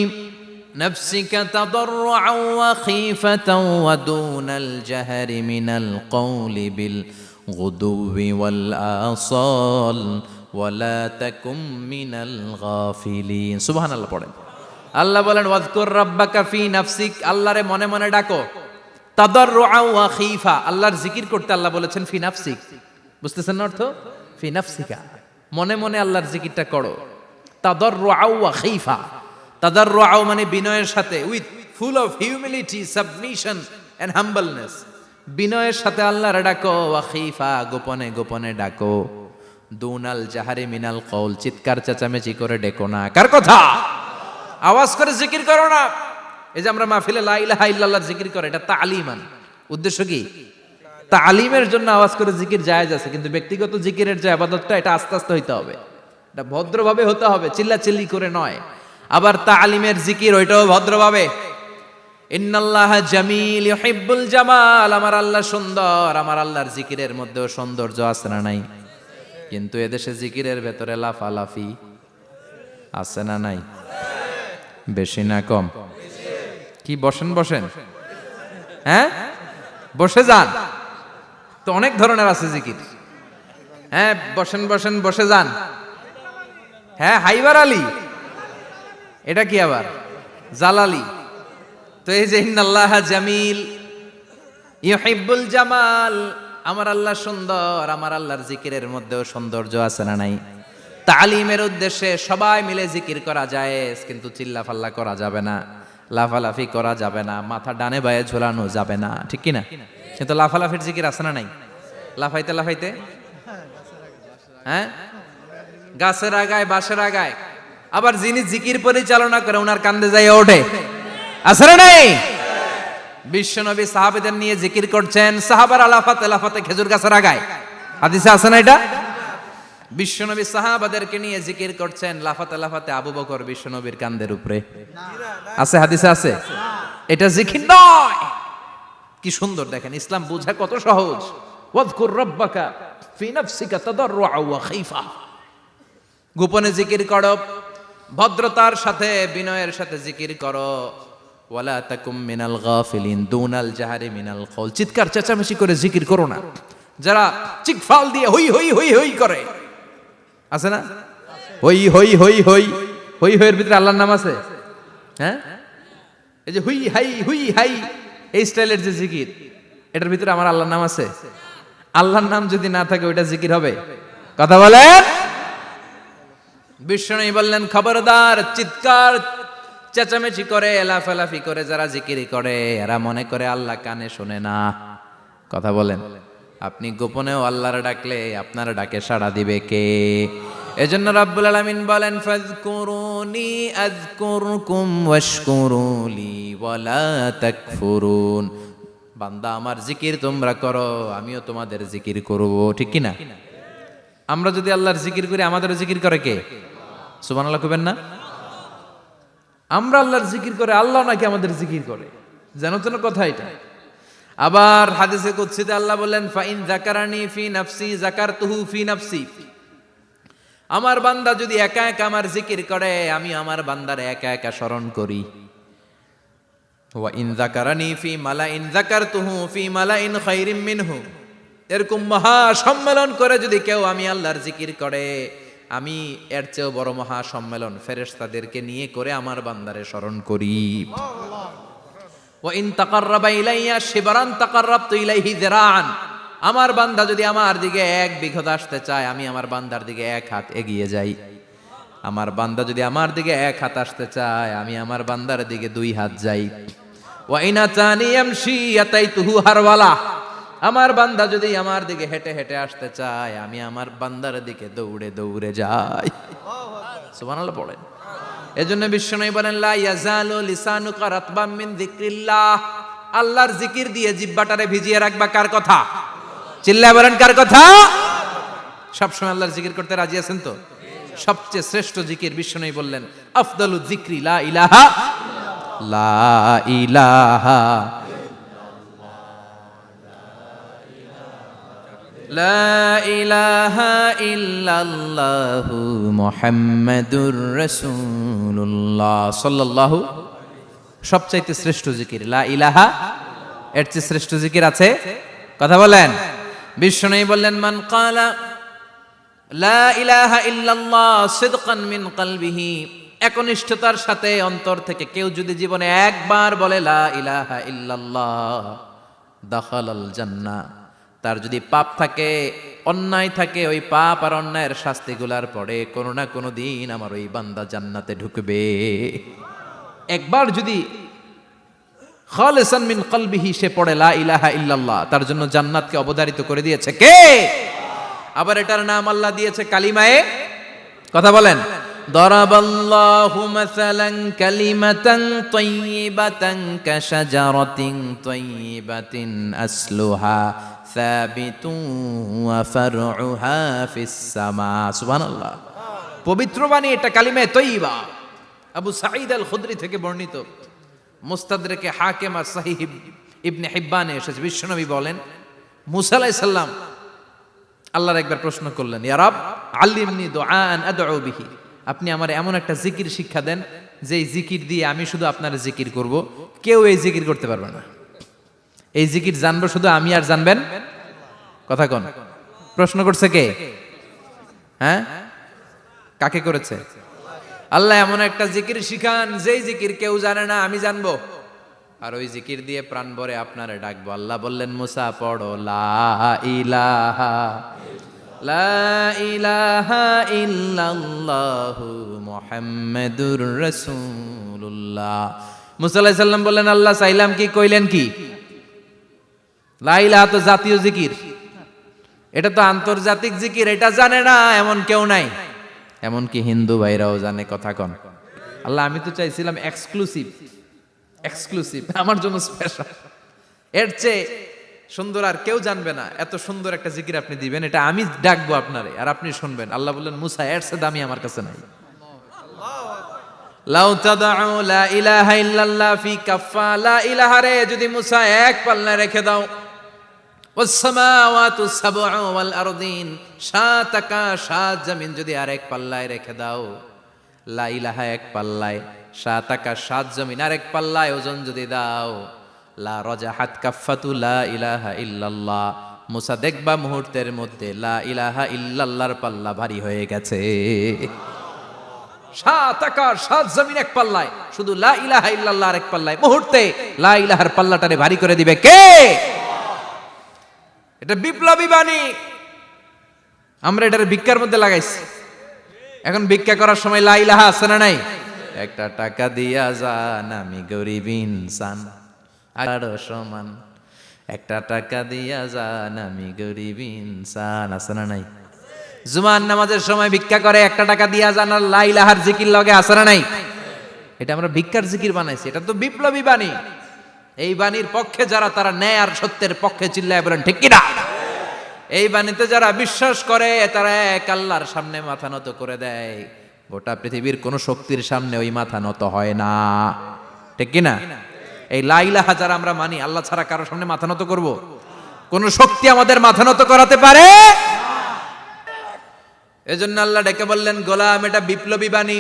নাফসিকা তাদাররুআন ওয়া খীফাতান ওয়া দুনাল জাহরি মিনাল কওলি বিল গুদুবি ওয়াল আসাল ওয়া লা তাকুম মিনাল গাফিলিন। সুবহানাল্লাহ পড়েন। আল্লাহ বলেন, ওয়াজকুর রাব্বাকা ফি নাফসিক, আল্লাহরে মনে মনে ডাকো। তাদাররুআন ওয়া খীফা, আল্লাহর জিকির করতে আল্লাহ বলেছেন ফি নাফসিক। বুঝতেছেন না অর্থ? ফি নাফসিকা, মনে মনে আল্লাহর জিকিরটা করো। তাদাররুআন ওয়া খীফা, তাদাররুআন মানে বিনয়ের সাথে, with full of humility, submission and humbleness. বিনয়ের সাথে আল্লাহরে ডাকো। ওয়া খীফা, গোপনে গোপনে ডাকো। দুনাল জাহারি মিনাল কওল, চিৎকার চেঁচামেচি করে ডেকো না। কার কথা? আওয়াজ করে জিকির করো না। এই যে আমরা মাহফিলে লা ইলাহা ইল্লাল্লাহ জিকির করে, এটা তালিমান। উদ্দেশ্য কি? তালিমের জন্য আওয়াজ করে জিকির জায়েজ আছে, কিন্তু ব্যক্তিগত জিকিরের যে ইবাদতটা, এটা আস্তে আস্তে হইতে হবে, এটা ভদ্রভাবে হতে হবে, চিল্লাচিল্লি করে নয়। আবার তালিমের জিকির ওইটাও ভদ্রভাবে। ইন্নাল্লাহা জামিল ইউহিব্বুল জামাল, আমার আল্লাহ সুন্দর, আমার আল্লাহর জিকিরের মধ্যেও সৌন্দর্য আছে না নাই? কিন্তু এদেশে জিকিরের ভেতরে লাফালাফি আছে না নাই? বেশি না কম? কি বসেন বসেন, হ্যাঁ বসে যান তো, অনেক ধরনের আছে জিকির। হ্যাঁ বসেন বসেন, বসে যান। হ্যাঁ হাইবার আলী, এটা কি আবার জালালি? তো এই যে ইন্নাল্লাহা জামিল ইউহিব্বুল জামাল, আমার আল্লাহ সুন্দর, আমার আল্লাহর জিকিরের মধ্যেও সৌন্দর্য আছে না নাই? তালিমের উদ্দেশ্যে সবাই মিলে জিকির করা যায়, কিন্তু চিল্লাফাল্লা করা যাবে না, লাফালাফি করা যাবে না, মাথা ডানে বায়ে ঝোলানো যাবে না, ঠিক কিনা? কিন্তু লাফালাফির জিকির আছে না নাই? লাফাইতে লাফাইতে, হ্যাঁ গাছের আগায় বাঁশের আগায়। আবার যিনি জিকির পরিচালনা করে ওনার কান্দে যাই ওঠে, আছে না নাই? বিশ্বনবী সাহাবাদের নিয়ে জিকির করছেন, সাহাবারা লাফাতে লাফাতে খেজুর গাছের আগায়। হাদিসে আছে না এটা? বিশ্বনবী সাহাবাদেরকে নিয়ে জিকির করছেন, লাফাতে লাফাতে আবু বকর বিশ্বনবীর কান্দের উপরে। আছে হাদিসে আছে? এটা জিকির নয়। কি সুন্দর দেখেন, ইসলাম বোঝা কত সহজ। ওয়াজকুর রাব্বাকা ফি নাফসিকা তাদাররুআন ওয়া খীফা, গোপনে জিকির করো, ভদ্রতার সাথে বিনয়ের সাথে জিকির করো। ওয়ালা তাকুম মিনাল গাফিলিন, দুনাল জাহারি মিনাল কওল, চিৎকার চেঁচামেচি করে জিকির করো না। যারা চিকফাল দিয়ে হই হই হই হই করে, আছে না? হই হই হই হই হই হইয়ের ভিতরে আল্লাহর নাম আছে। হ্যাঁ এই যে হুই হাই হুই হাই, এই স্টাইলের যে জিকির, এটার ভিতরে আমার আল্লাহর নাম আছে? আল্লাহর নাম যদি না থাকে ওইটা জিকির হবে? কথা বলেন। বিশ্বনবী বললেন, খবরদার, চিৎকার চেঁচামেচি করে লাফালাফি করে যারা জিকির করে, এরা মনে করে আল্লাহ কানে শোনে না। কথা বলেন। আপনি গোপনেও আল্লাহর ডাকলে আপনার ডাকে সাড়া দিবে কে? এজন্য রাব্বুল আলামিন বলেন, ফাযকুরুনি আযকুরকুম ওয়াশকুরুলি ওয়ালা তাকফুরুন। বান্দা আমার জিকির তোমরা করো, আমিও তোমাদের জিকির করব, ঠিক কি না? আমরা যদি আল্লাহর জিকির করি, আমাদেরও জিকির করে কে? সুবহানাল্লাহ কইবেন না? আমরা আল্লাহর জিকির করে, আল্লাহ নাকি আমাদের জিকির করে, জানো তো না কথা এটা? আবার হাদিসে কুদসিতে আল্লাহ বললেন, ফাইন যাকারানি ফি নাফসি যাকারতুহু ফি নাফসি, আমার বান্দা যদি একা একা আমার জিকির করে, আমি আমার বান্দার একা একা স্মরণ করি। ওয়া ইন যাকারানি ফি মালাইন যাকারতুহু ফি মালাইন খায়রিম মিনহু। এরকম মহা সম্মেলন করে যদি কেউ আমি আল্লাহর জিকির করে, আমি এর চেয়েও বড় মহা সম্মেলন ফেরেশতাদেরকে নিয়ে করে আমার বান্দারে স্মরণ করি। ওয়া ইন তাকাররাবা ইলাইয়া শিবরান তাকাররাবতু ইলাইহি যিরাআন। আমার বান্দা যদি আমার দিকে এক বিঘত আসতে চায়, আমি আমার বান্দার দিকে এক হাত এগিয়ে যাই। আমার বান্দা যদি আমার দিকে এক হাত আসতে চায়, আমি আমার বান্দার দিকে দুই হাত যাই। ওয়া ইন আতানি ইয়ামশি আতাইতুহু হারওয়ালা। আমার বান্দা যদি আমার দিকে হেঁটে হেঁটে আসতে চায়, আমি আমার বান্দার দিকে দৌড়ে দৌড়ে যাই। সুবহানাল্লাহ পড়েন। এজন্য বিশ্বনবী বলেন, লা ইয়াজালু লিসানুকা রাতবাম মিন যিকরিল্লাহ। আল্লাহর জিকির দিয়ে জিহ্বাটারে ভিজিয়ে রাখবা। কার কথা? চিল্লায় বলেন, কার কথা? সবসময় আল্লাহর জিকির করতে রাজি আছেন তো? সবচেয়ে শ্রেষ্ঠ জিকির বিশ্বনবী বললেন, আফদালু যিকরি লা ইলাহা লা ইলাহা লা ইলাহা ইল্লাল্লাহু মুহাম্মাদুর রাসূলুল্লাহ সাল্লাল্লাহু। সবচাইতে শ্রেষ্ঠ জিকির লা ইলাহা। এর চেয়ে শ্রেষ্ঠ জিকির আছে? কথা বলেন। বিশ্বনবী বললেন, মান ক্বালা লা ইলাহা ইল্লাল্লাহ সিদকান মিন কলবিহি। একনিষ্ঠতার সাথে অন্তর থেকে কেউ যদি জীবনে একবার বলে লা ইলাহা ইল্লাল্লাহ, দাখালাল জান্নাহ। তার যদি পাপ থাকে, অন্যায় থাকে, ওই পাপ আর অন্যায়ের শাস্তিগুলার পরে কোনো না কোনো দিন আমার ওই বান্দা জান্নাতে ঢুকবে। একবার যদি খালিসান মিন কলবিহি সে পড়ে লা ইলাহা ইল্লাল্লাহ, তার জন্য জান্নাতকে অবধারিত করে দিয়েছে কে? আবার এটার নাম আল্লাহ দিয়েছে কালিমায়ে। কথা বলেন। দরাবাল্লাহু মাসালান কালিমাতান তাইয়িবাতান কাশাজারাতিন তাইয়িবাতিন আসলুহা সাবিতুন ওয়া ফারউহা ফিস সামা। সুবহানাল্লাহ। পবিত্র বাণী এটা কালিমায়ে তাইয়িবা। আবু সাঈদ আল খুদরি থেকে বর্ণিত, মুস্তাদরাকে হাকিম আর সহিহ ইবনে হিব্বানে এসেছে। বিশ্বনবী বলেন, মুসা আলাইহিস সালাম আল্লাহর একবার প্রশ্ন করলেন, ইয়া রব আল্লিমনি দুআআন আদউ বিহি। আপনি আমার এমন একটা জিকির শিক্ষা দেন যেই জিকির দিয়ে আমি শুধু আপনার জিকির করব, কেউ এই জিকির করতে পারবে না। এই জিকির জানবো শুধু আমি, আর জানবেন কথা কোন? প্রশ্ন করছে কে? হ্যাঁ, কাকে করেছে? আল্লাহ এমন একটা জিকির শিখান যেই জিকির কেউ জানে না, আমি জানবো, আর ওই জিকির দিয়ে প্রাণ ভরে আপনারে ডাকবো। আল্লাহ বললেন, মুসা পড়ো লা ইলাহা লা ইলাহা ইল্লাল্লাহু মুহাম্মাদুর রাসূলুল্লাহ। মুসা আলাইহিস সালাম বললেন, আল্লাহ চাইলাম কি, কইলেন কি? লা ইলাহা তো জাতীয় জিকির, এটা তো আন্তর্জাতিক জিকির, এটা জানে না এমন কেউ নাই। এমনকি হিন্দু ভাইরাও জানে। কথা কন। আল্লাহ আমি তো চাইছিলাম এক্সক্লুসিভ, আমার জন্য স্পেশাল। এর চেয়ে সুন্দর আর কেউ জানবে না। এত সুন্দর একটা জিকির আপনি দিবেন, এটা আমি ডাকবো আপনারে আর আপনি শুনবেন। আল্লাহ বললেন, মুসা এর চেয়ে দামি আমার কাছে নাই। লাউ তাদউ লা ইলাহা ইল্লাল্লাহ ফি কাফা। লা ইলাহা রে যদি মুসা এক পাল্লায় রেখে দাও, ওয়াস সামাওয়াতু সাবউ ওয়াল আরদিন, সাত আকাশ সাত জমিন যদি আরেক পাল্লায় রেখে দাও, লা ইলাহা এক পাল্লায়, সাত আকাশ সাত জমিন আরেক পাল্লায় ওজন যদি দাও, লা রাজাহাত কাফাতু লা ইলাহা ইল্লাল্লাহ। মুসা দেখবা মুহূর্তের মধ্যে লা ইলাহা ইল্লাল্লাহর পাল্লা ভারী হয়ে গেছে। সাত আকাশ সাত জমিন এক পাল্লায়, শুধু লা ইলাহা ইল্লাল্লাহ আরেক পাল্লায়, মুহূর্তে লা ইলাহার পাল্লাটারে ভারী করে দিবে কে? এটা বিপ্লবী বাণী। আমরা এটার ভিক্ষার মধ্যে লাগাইছি। এখন ভিক্ষা করার সময় লা ইলাহা আছে না নাই? একটা টাকা দিয়া যান, আমি গরিব ইনসান আর সমান। একটা টাকা দিয়া যান, আমি গরিব ইনসান, আছে না নাই? জুমার নামাজের সময় ভিক্ষা করে, একটা টাকা দিয়া যান, আর লা ইলাহার জিকির লগে, আছে না নাই? এটা আমরা ভিক্ষার জিকির বানাইছি। এটা তো বিপ্লবী বাণী। এই বাণীর পক্ষে যারা, তারা ন্যায় আর সত্যের পক্ষে চিল্লায় বলেন ঠিক কিনা? এই বাণীতে যারা বিশ্বাস করে, তারা এক আল্লাহর সামনে মাথা নত করে দেয়। গোটা পৃথিবীর কোন শক্তির সামনে ওই মাথা নত হয় না। ঠিক কিনা? এই লা ইলাহা যারা আমরা মানি, আল্লাহ ছাড়া কারোর সামনে মাথা নত করব? কোন শক্তি আমাদের মাথা নত করাতে পারে? এজন্য আল্লাহ ডেকে বললেন, গোলাম এটা বিপ্লবী বাণী।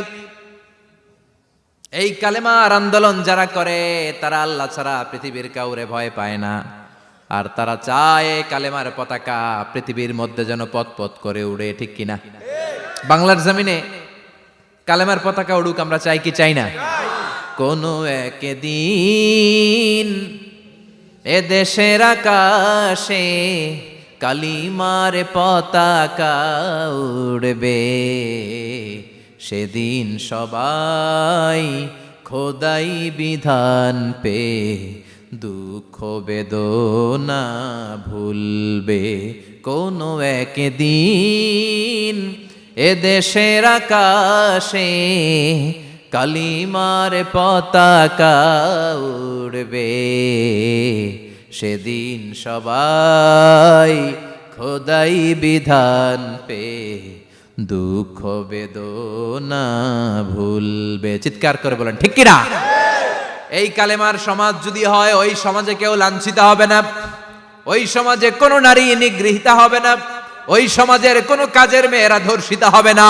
এই কালেমার আন্দোলন যারা করে তারা আল্লাহ ছাড়া পৃথিবীর কাউরে ভয় পায় না, আর তারা চায় কালেমার পতাকা পৃথিবীর মধ্যে যেন পথ পথ করে উড়ে, ঠিক কিনা? বাংলার জমিনে কালেমার পতাকা উড়ুক, আমরা চাই কি চাই না? কোনো একদিন এ দেশের আকাশে কালিমার পতাকা উড়বে, সেদিন সবাই খোদাই বিধান পে দুঃখ বেদনা ভুলবে। কোনো একদিন এ দেশের আকাশে কালিমার পতাকা উড়বে, সেদিন সবাই খোদাই বিধান পে দুঃখ বেদনা ভুলবে। চিৎকার করে বলেন ঠিক কিনা? এই কালেমার সমাজ যদি হয়, ওই সমাজে কেউ লাঞ্ছিত হবে না, ওই সমাজে কোনো নারী নিগৃহীত হবে না, ওই সমাজের কোনো কাজের মেয়েরা ধর্ষিত হবে না,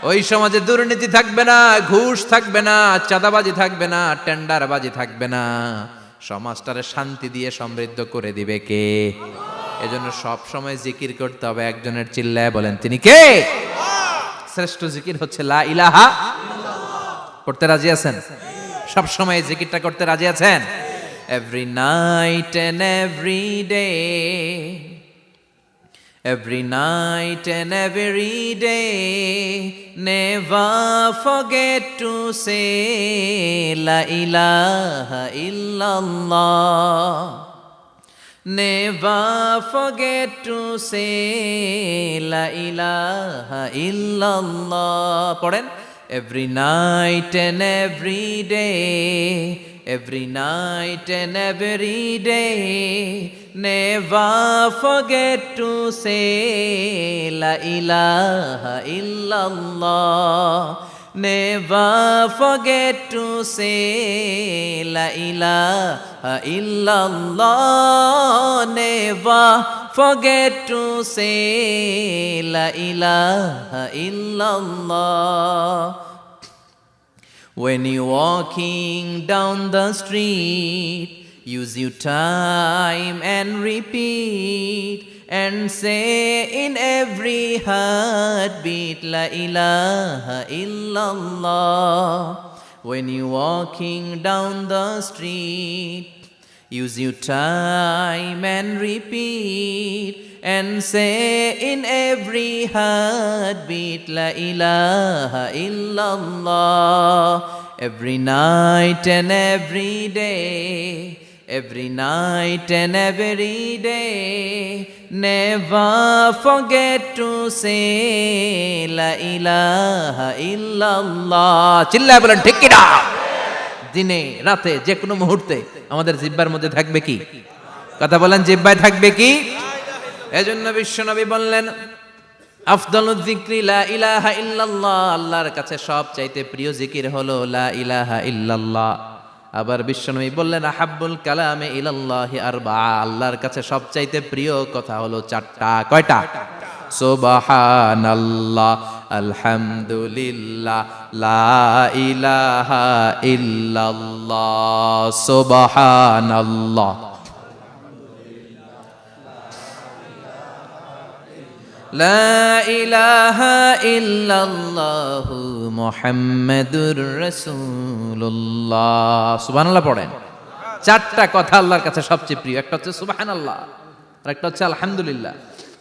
ওই সমাজে দুর্নীতি থাকবে না, ঘুষ থাকবে না, চাঁদাবাজি থাকবে না, টেন্ডারবাজি থাকবে না। সমাজটারে শান্তি দিয়ে সমৃদ্ধ করে দিবে কে? এজন্য সব সময় জিকির করতে হবে একজনের, চিল্লায় বলেন তিনি কে? শ্রেষ্ঠ জিকির হচ্ছে লা ইলাহা। করতে রাজি আছেন? সব সময় জিকিরটা করতে রাজি আছেন? Every night and every day, every night and every day, never forget to say la ilaha illallah, never forget to say la ilaha illallah. পড়েন, every night and every day, every night and every day, never forget to say la ilaha illallah, never forget to say la ilaha illallah, never forget to say la ilaha illallah. When you're walking down the street, use your time and repeat, and say in every heartbeat la ilaha illallah. When you're walking down the street, use your time and repeat, and say in every heartbeat la ilaha illallah. Every night and every day, every night and every day, never forget to say la ilaha illallah. চিল্লায় বলেন ঠিক কিনা? দিনে রাতে যে কোনো মুহূর্তে আমাদের জিহ্বার মধ্যে থাকবে কি? কথা বলেন, জিহ্বায় থাকবে কি? এজন্য বিশ্বনবী বললেন, আফদালুয যিকরি লা ইলাহা ইল্লাল্লাহ, আল্লাহর কাছে সবচাইতে প্রিয় জিকির হলো লা ইলাহা ইল্লাল্লাহ। আবার বিশ্বনবী বললেন, আহাব্বুল কালামে ইলাল্লাহি আরবাআ, আল্লাহর কাছে সবচাইতে প্রিয় কথা হলো চারটা। কয়টা? সুবহানাল্লাহ, আলহামদুলিল্লাহ, লা ইলাহা ইল্লাল্লাহ। সুবহানাল্লাহ, লা ইলাহা ইল্লাল্লাহ, মুহাম্মাদুর রাসূলুল্লাহ। সুবহানাল্লাহ পড়েন। চারটা কথা আল্লাহর কাছে সবচেয়ে প্রিয়। একটা হচ্ছে সুবহানাল্লাহ, আরেকটা হচ্ছে আলহামদুলিল্লাহ,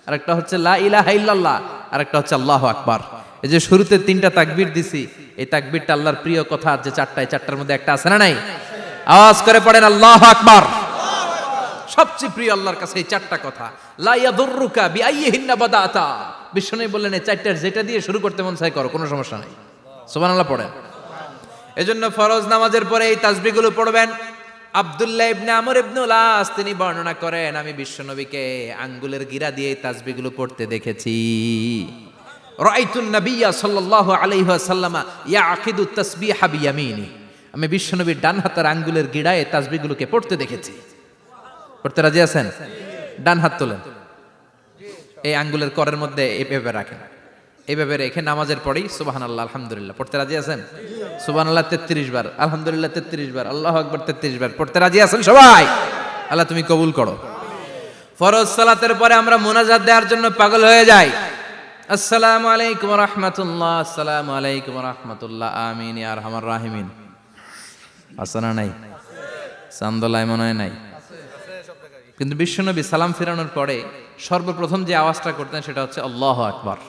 আরেকটা হচ্ছে লা ইলাহা ইল্লাল্লাহ, আরেকটা হচ্ছে আল্লাহু আকবার। এই যে শুরুতে তিনটা তাকবীর দিছি, এই তাকবীরটা আল্লাহর প্রিয় কথা যে চারটা, এই চারটার মধ্যে একটা আছে না নাই? আওয়াজ করে পড়েন আল্লাহু আকবার। সবচেয়ে প্রিয় আল্লাহর কাছে এই চারটা কথা। লা ইয়াদুররুকা বিআইয়িহিন্না বাদাতা, বিষ্ণু বললেন এই চারটার যেটা দিয়ে শুরু করতে মন চায় করো, কোনো সমস্যা নাই। সুবহানাল্লাহ পড়েন। এজন্য ফরজ নামাজের পরে এই তাসবিহগুলো পড়বেন। আব্দুল্লাহ ইবনে আমর ইবনুল আস তিনি বর্ণনা করেন, আমি বিশ্বনবীকে আঙ্গুলের গিরা দিয়ে এই তাসবিহগুলো পড়তে দেখেছি। রাআইতুন নাবিয়্যা সাল্লাল্লাহু আলাইহি ওয়াসাল্লাম ইয়াকিদু তাসবিহা বিয়ামিনি, আমি বিশ্বনবীর ডান হাতের আঙ্গুলের গিরায় এই তাসবিহগুলোকে পড়তে দেখেছি। পড়তে রাজি আছেন? ডান হাত তোলেন, এই আঙ্গুলের করের মধ্যে এভাবে রাখেন, এইভাবে রেখে নামাজের পরেই সুবহানাল্লাহ আলহামদুলিল্লাহ পড়তে রাজি আছেন? সুবহানাল্লাহ 33 বার, আলহামদুলিল্লাহ 33 বার, আল্লাহু আকবার 33 বার পড়তে রাজি আছেন সবাই? আল্লাহ তুমি কবুল করো। ফরজ সালাতের পরে আমরা মুনাজাত দেওয়ার জন্য পাগল হয়ে যাই। আসসালামু আলাইকুম ওয়া রাহমাতুল্লাহ, আসসালামু আলাইকুম ওয়া রাহমাতুল্লাহ, আমিন ইয়া আরহামার রাহিমিন। আসনা নাই? চান্দলায় মনে হয় নাই। কিন্তু বিশ্বনবী সালাম ফিরানোর পরে সর্বপ্রথম যে আওয়াজটা করতেন সেটা হচ্ছে আল্লাহু আকবার।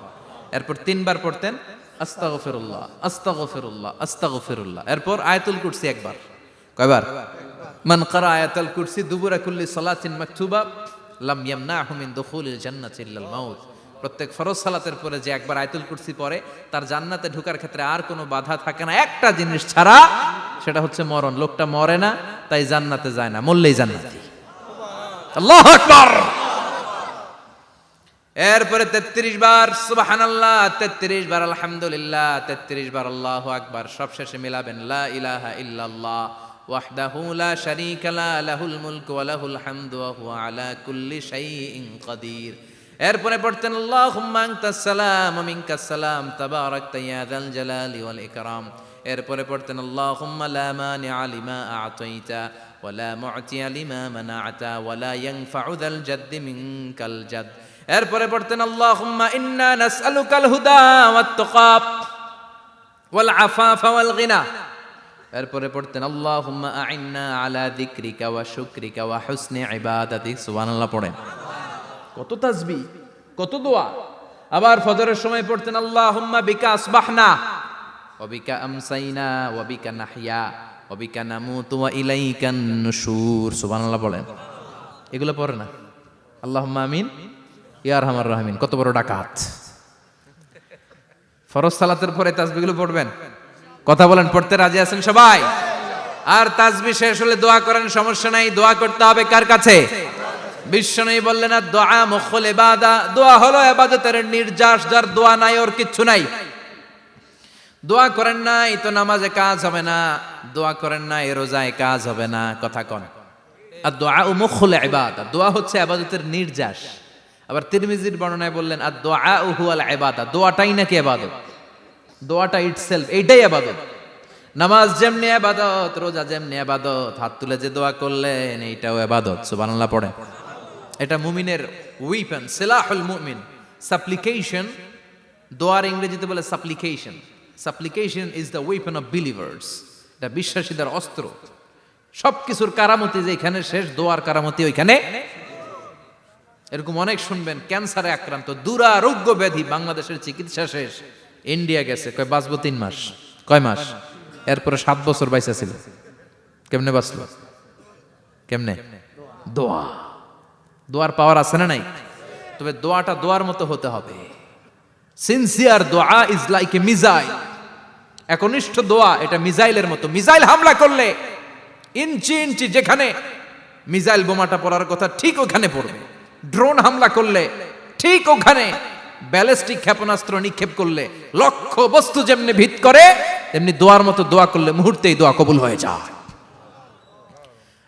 এরপর 3 বার পড়তেন আস্তাগফিরুল্লাহ, আস্তাগফিরুল্লাহ, আস্তাগফিরুল্লাহ। এরপর আয়াতুল কুরসি একবার। কয়বার? মান ক্বারা আয়াতুল কুরসি দুবুরা কুল্লি সালাতিন মাকতুবা লাম ইয়ামনাহু মিন দুখুলিল জান্নাতি ইল্লাল মাউত। প্রত্যেক ফরজ সালাতের পরে যে একবার আয়াতুল কুরসি পড়ে তার জান্নাতে ঢোকার ক্ষেত্রে আর কোনো বাধা থাকে না, একটা জিনিস ছাড়া, সেটা হচ্ছে মরণ। লোকটা মরে না, তাই জান্নাতে যায় না, মরলেই জান্নাতি। আল্লাহু আকবার। এরপরে 33 বার সুবহানাল্লাহ, 33 বার আলহামদুলিল্লাহ, 33 বার আল্লাহু আকবার। সবশেষে মিলাবেন লা ইলাহা ইল্লাল্লাহ ওয়াহদাহু লা শারীকা লা লাহুল মুলকু ওয়া লাহুল হামদু ওয়া হুয়া আলা কুল্লি শাইইন কাদির। এরপরে পড়তেন আল্লাহুম্মা আনতাস সালাম ওয়া মিনকাস সালাম তাবারাকতা ইয়া যাল জালালি ওয়াল ইকরাম। এরপরে পড়তেন আল্লাহুম্মা লা মানিআ লিমা আ'তাইতা ওয়া লা মু'তিয়া লিমা মানা'তা ওয়া লা ইয়ানফা'ু যাল জাদ্দি মিনকাল জাদ। এরপরে পড়তেন আল্লাহুম্মা ইন্না নাসআলুকাল হুদা ওয়াত তুকা ওয়াল আফাফা ওয়াল গিনা। এরপরে পড়তেন আল্লাহুম্মা আ'ইন্না আলা যিকরিকা ওয়া শুকরিকা ওয়া হুসনি ইবাদাতিক। সুবহানাল্লাহ পড়েন। কত তাসবিহ, কত দোয়া। আবার ফজরের সময় পড়তেন আল্লাহুম্মা বিকা আসবাহনা ওয়া বিকা আমসাইনা ওয়া বিকা নাহইয়া ওয়া বিকা নামুতু ওয়া ইলাইকান নুশুর। সুবহানাল্লাহ পড়েন। এগুলো পড়ে না? আল্লাহুম্মা আমিন ইয়া আরহামার রাহিমিন। কত বড় ডাকাত। ফরজ সালাতের পরে তাসবিহগুলো পড়বেন। কথা বলেন, পড়তে রাজি আছেন সবাই? আর তাসবিহ শেষ হলে দোয়া করেন, সমস্যা নাই। দোয়া করতে হবে কার কাছে? বিশ্বনবী বললেন আর দোয়া মুখুল ইবাদা, দোয়া হলো ইবাদতের নির্যাস। যার দোয়া নাই ওর কিচ্ছু নাই। দোয়া করেন নাই তো নামাজে কাজ হবে না, দোয়া করেন নাই রোজায় কাজ হবে না। কথা কন। আর দোয়া মুখুল ইবাদা, দোয়া হচ্ছে ইবাদতের নির্যাস। আবার তিরমিজির বর্ণনায় বললেন আর দোয়া হুয়াল ইবাদা, দোয়াটাই নাকি ইবাদত। দোয়াটা ইটসেলফ এইটাই ইবাদত। নামাজ যেমনি ইবাদত, রোজা যেমনি ইবাদত, হাত তুলে যে দোয়া করলেন এইটাও ইবাদত। সুবহানাল্লাহ পড়ে। এটা মুমিনের উইপন, সিলাহুল মুমিন। সাপ্লিকেশন, দোয়ার ইংরেজিতে বলে সাপ্লিকেশন। সাপ্লিকেশন is the weapon of believers. এটা বিশ্বাসীদের অস্ত্র। সবকিছুর কারামতি যেখানে শেষ, দোয়ার কারামতি ওইখানে। এরকম অনেক শুনবেন ক্যান্সারে আক্রান্ত, দুরারোগ্য ব্যাধি, বাংলাদেশের চিকিৎসা শেষ, ইন্ডিয়া গেছে, কয় বাঁচবো 3 মাস। কয় মাস? এরপরে 7 বছর বাইসা ছিল। কেমনে বাঁচলো? কেমনে? দোয়া। দোয়ার পাওয়ার আছে না নাই? তবে দোয়াটা দোয়ার মতো হতে হবে। সিনসিয়ার দোয়া ইজ লাইক এ মিসাইল। একনিষ্ঠ দোয়া এটা মিসাইলের মতো। মিসাইল হামলা করলে ইঞ্চি ইঞ্চি যেখানে মিসাইল বোমাটা পড়ার কথা ঠিক ওখানে পড়বে। ড্রোন হামলা করলে ঠিক ওখানে, ব্যালিস্টিক ক্ষেপণাস্ত্র নিক্ষেপ করলে লক্ষ্য বস্তু যেমনি ভিত করে, তেমনি দোয়ার মতো দোয়া করলে মুহূর্তেই দোয়া কবুল হয়ে যায়।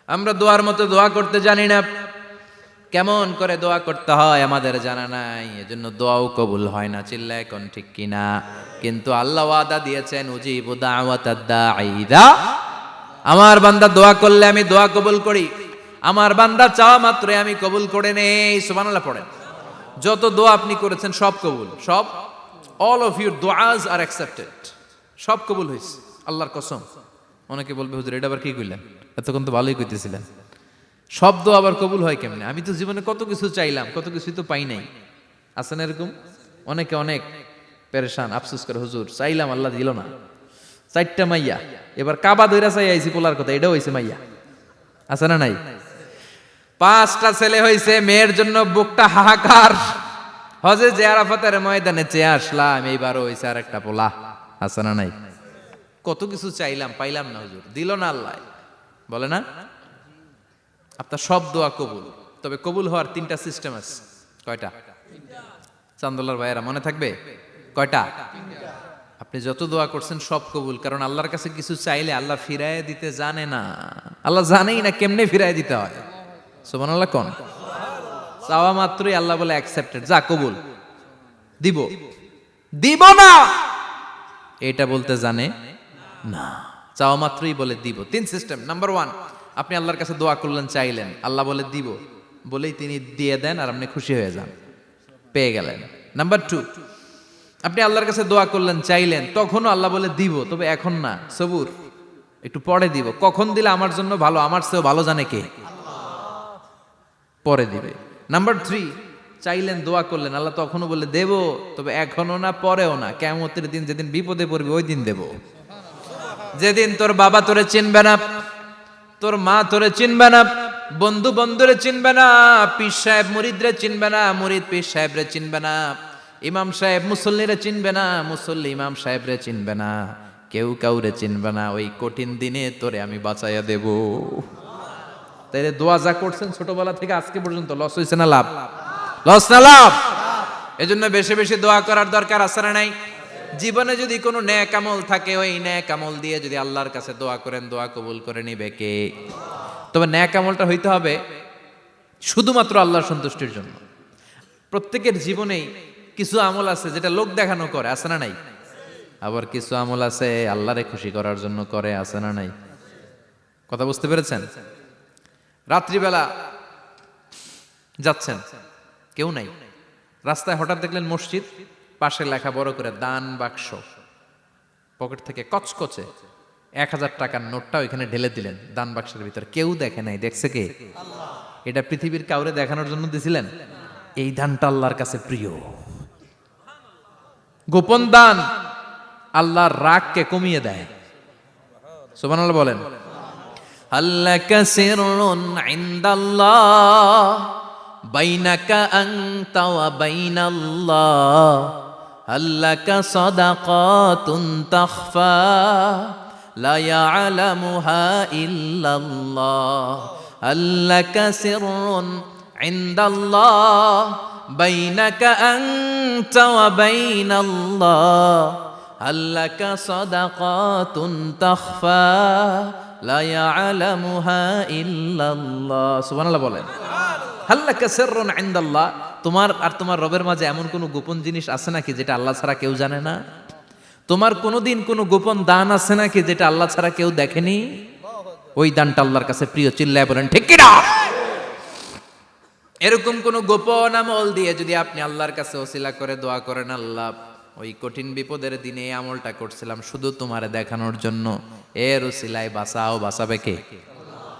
আমরা দোয়ার মতো দোয়া করতে জানি না। কেমন করে দোয়া করতে হয় আমাদের জানা নাই, এজন্য দোয়াও কবুল হয় না। চিল্লা এখন ঠিক কিনা? কিন্তু আল্লাহ ওয়াদা দিয়েছেন উজিবু দাওয়াতাদ দাঈ ইযা, আমার বান্দা দোয়া করলে আমি দোয়া কবুল করি। আমার বান্দা চাওয়া মাত্রই আমি কবুল করে নেই। সুবহানাল্লাহ পড়েন। যত দোয়া আপনি করেছেন সব কবুল, সব। অল অফ ইউর দোয়াজ আর অ্যাকসেপ্টেড। সব কবুল হয়েছে আল্লাহর কসম। অনেকে বলবে হুজুর এটা আবার কি কইলেন, এতক্ষণ তো ভালোই কইতেছিলেন। সব দোয়া আবার কবুল হয় কেমনে? আমি তো জীবনে কত কিছু চাইলাম, কত কিছুই তো পাই নাই। আছে না এরকম? অনেকে অনেক পেরেশান, আফসোস করে হুজুর চাইলাম আল্লাহ দিল না। 4টা মাইয়া, এবার কাবা ধইরা চাই আইছি পোলার কথা, এটাও হইছে মাইয়া। আছে না নাই? 5টা ছেলে হইছে, মেয়ের জন্য বুকটা হাহাকার। হজে যে আরাফাতের ময়দানে চেয়ে আসলাম, এইবারও হইছে আর একটা পোলা। আছে না নাই? কত কিছু চাইলাম, পাইলাম না হুজুর, দিল না আল্লাহ। বলে না? আপনার সব দোয়া কবুল। তবে কবুল হওয়ার 3টা সিস্টেম আছে। কয়টা? চান্দোলার ভাইয়েরা মনে থাকবে? কয়টা? আপনি যত দোয়া করছেন সব কবুল। কারণ আল্লাহর কাছে কিছু চাইলে আল্লাহ ফিরায় দিতে জানে না। আল্লাহ জানেই না কেমনে ফিরায় দিতে হয়। সুবহানাল্লাহ কোন? চাওয়া মাত্রই আল্লাহ বলে অ্যাকসেপ্টেড, যা কবুল, দিব। দিব না এটা বলতে জানে না, চাওয়া মাত্রই বলে দিব। 3 সিস্টেম। নাম্বার 1, আপনি আল্লাহর কাছে দোয়া করলেন, চাইলেন, আল্লাহ বলে দিব, বলেই তিনি দিয়ে দেন আর আপনি খুশি হয়ে যান, পেয়ে গেলেন। নাম্বার 2, আপনি আল্লাহর কাছে দোয়া করলেন, চাইলেন, তখনও আল্লাহ বলে দিব, তবে এখন না, সবুর, একটু পরে দিব। কখন দিলে আমার জন্য ভালো, আমার চেয়েও ভালো জানে কে? পরে দিবে। নাম্বার 3, চাইলেন, দোয়া করলেন, আল্লাহ তখনও বলে দেব, তবে এখনো না, পরেও না, কিয়ামতের দিন যেদিন বিপদে পড়বে ওই দিন দেব। যেদিন তোর বাবা তোরে চিনবে না, তোর মা তোরে চিনবে না, বন্ধু বন্ধুরে চিনবে না, পীর সাহেব মুরিদরে চিনবে না, মুরিদ পীর সাহেবরে চিনবে না, ইমাম সাহেব মুসল্লিরে চিনবে না, মুসল্লি ইমাম সাহেবরে চিনবে না, কেউ কাউরে চিনবে না। ওই কঠিন দিনে তোরে আমি বাঁচাইয়া দেব। তাইলে দোয়া যা করছেন ছোটবেলা থেকে আজকে পর্যন্ত, লস হয়েছে না লাভ? লস না লাভ? এজন্য বেশি বেশি দোয়া করার দরকার আছে না নাই? জীবনে যদি কোনো নেক আমল থাকে, ওই নেক আমল দিয়ে যদি আল্লাহর কাছে দোয়া করেন, দোয়া কবুল করে নিবে কে? তবে নেক আমলটা হইতে হবে শুধুমাত্র আল্লাহর সন্তুষ্টির জন্য। প্রত্যেকের জীবনেই কিছু আমল আছে যেটা লোক দেখানো করে, আছে না নাই? আবার কিছু আমল আছে আল্লাহরে খুশি করার জন্য করে, আছে না নাই? কথা বুঝতে পেরেছেন? রাত্রিবেলা যাচ্ছেন, কেউ নাই, রাস্তায় হঠাৎ দেখলেন মসজিদ, পাশে লেখা বড় করে দান বাক্স, পকেট থেকে কচকচে 1000 টাকার নোটটা ওইখানে ঢেলে দিলেন দান বাক্সের ভিতরে। কেউ দেখে নাই, দেখছে কে? এটা পৃথিবীর কাউরে দেখানোর জন্য দিছিলেন? এই দানটা আল্লাহর কাছে প্রিয়। গোপন দান আল্লাহর রাগকে কমিয়ে দেয়। সুবহানাল্লাহ বলেন। আল্লাকা সিররুন ইনদাল্লাহ বাইনাকা আনতা ওয়া বাইনাল্লাহ, আল্লাকা সাদাকাতুন তাখফা লা ইয়ালামুহা ইল্লাল্লাহ, আল্লাকা সিররুন ইনদাল্লাহ বাইনাকা আনতা ওয়া বাইনাল্লাহ, আল্লাকা সাদাকাতুন তাখফা লা ইয়ালামুহা ইল্লাল্লাহ। সুবহানাল্লাহ বলেন। আল্লাকা সিররুন ইনদাল্লাহ, তোমার আর তোমার রবের মাঝে এমন কোনো গোপন জিনিস আছে নাকি যেটা আল্লাহ ছাড়া কেউ জানে না? তোমার কোনোদিন কোনো গোপন দান আছে নাকি যেটা আল্লাহ ছাড়া কেউ দেখেনি? ওই দানটা আল্লাহর কাছে প্রিয়। চিল্লায় বলেন ঠিক কি না? এরকম কোন গোপন আমল দিয়ে যদি আপনি আল্লাহর কাছে ওসিলা করে দোয়া করেন, আল্লাহ ওই কঠিন বিপদের দিনে আমলটা করছিলাম শুধু তোমারে দেখানোর জন্য, এর ওসিলায় বাঁচাও, বাঁচাবে কে?